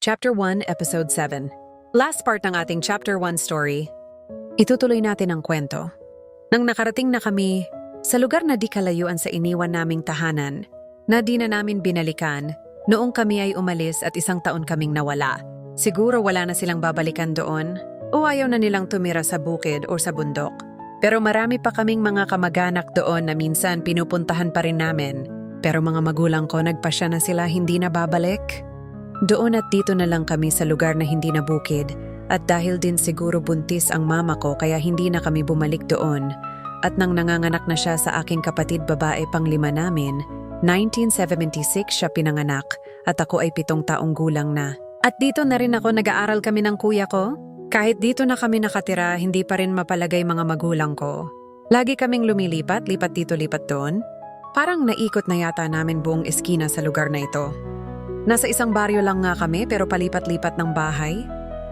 Chapter 1, Episode 7. Last part ng ating Chapter 1 story. Itutuloy natin ang kwento. Nang nakarating na kami sa lugar na di kalayuan sa iniwan naming tahanan, na di na namin binalikan, noong kami ay umalis at 1 taon kaming nawala. Siguro wala na silang babalikan doon o ayaw na nilang tumira sa bukid o sa bundok. Pero marami pa kaming mga kamag-anak doon na minsan pinupuntahan pa rin namin. Pero mga magulang ko nagpasya na sila hindi na babalik. Doon at dito na lang kami sa lugar na hindi na bukid at dahil din siguro buntis ang mama ko kaya hindi na kami bumalik doon. At nang nanganganak na siya sa aking kapatid babae pang-5 namin, 1976 siya pinanganak at ako ay 7 taong gulang na. At dito na rin ako nag-aaral kami ng kuya ko. Kahit dito na kami nakatira, hindi pa rin mapalagay mga magulang ko. Lagi kaming lumilipat, lipat dito, lipat doon. Parang naikot na yata namin buong eskina sa lugar na ito. Nasa isang baryo lang nga kami pero palipat-lipat ng bahay.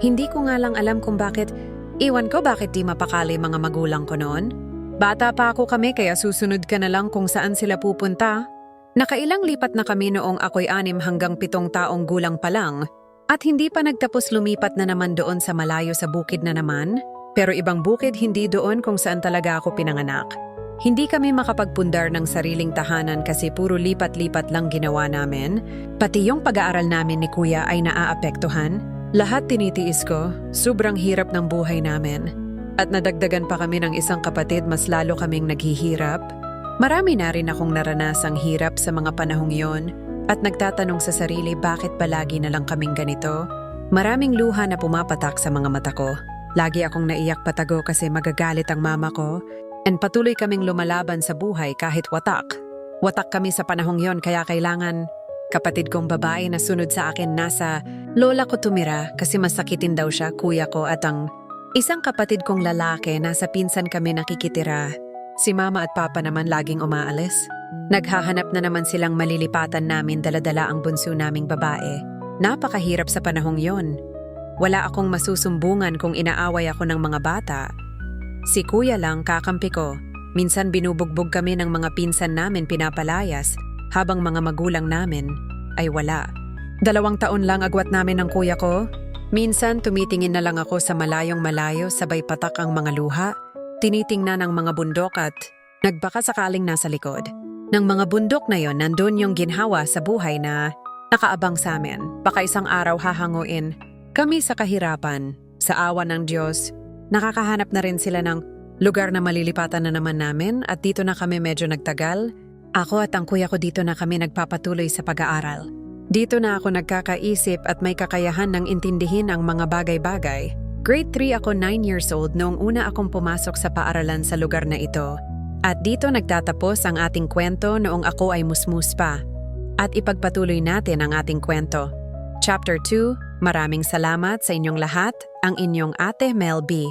Hindi ko nga lang alam kung bakit, iwan ko bakit di mapakali mga magulang ko noon. Bata pa ako kami kaya susunod ka na lang kung saan sila pupunta. Nakailang lipat na kami noong ako'y 6 hanggang 7 taong gulang pa lang. At hindi pa nagtapos lumipat na naman doon sa malayo sa bukid na naman. Pero ibang bukid hindi doon kung saan talaga ako pinanganak. Hindi kami makapagpundar ng sariling tahanan kasi puro lipat-lipat lang ginawa namin. Pati yung pag-aaral namin ni Kuya ay naaapektuhan. Lahat tinitiis ko, sobrang hirap ng buhay namin. At nadagdagan pa kami ng isang kapatid, mas lalo kaming naghihirap. Marami na rin akong naranasang hirap sa mga panahong yon at nagtatanong sa sarili bakit palagi na lang kaming ganito. Maraming luha na pumapatak sa mga mata ko. Lagi akong naiyak patago kasi magagalit ang mama ko. And patuloy kaming lumalaban sa buhay kahit watak. Watak kami sa panahong yon kaya kailangan kapatid kong babae na sunod sa akin nasa lola ko tumira kasi masakitin daw siya, kuya ko at ang isang kapatid kong lalaki nasa pinsan kami nakikitira. Si mama at papa naman laging umaalis. Naghahanap na naman silang malilipatan namin dala-dala ang bunso naming babae. Napakahirap sa panahong yon. Wala akong masusumbungan kung inaaway ako ng mga bata. Si kuya lang kakampi ko. Minsan binubugbog kami ng mga pinsan namin pinapalayas habang mga magulang namin ay wala. 2 taon lang agwat namin ng kuya ko. Minsan tumitingin na lang ako sa malayong malayo sabay patak ang mga luha. Tinitingnan ang mga bundok at nagbaka sakaling nasa likod. Ng mga bundok na yon nandun yung ginhawa sa buhay na nakaabang sa amin. Baka isang araw hahanguin kami sa kahirapan. Sa awa ng Diyos, nakakahanap na rin sila ng lugar na malilipatan na naman namin at dito na kami medyo nagtagal. Ako at ang kuya ko dito na kami nagpapatuloy sa pag-aaral. Dito na ako nagkakaisip at may kakayahan ng intindihin ang mga bagay-bagay. Grade 3 ako 9 years old noong una akong pumasok sa paaralan sa lugar na ito. At dito nagtatapos ang ating kwento noong ako ay musmus pa. At ipagpatuloy natin ang ating kwento. Chapter 2, maraming salamat sa inyong lahat, ang inyong Ate Mel B.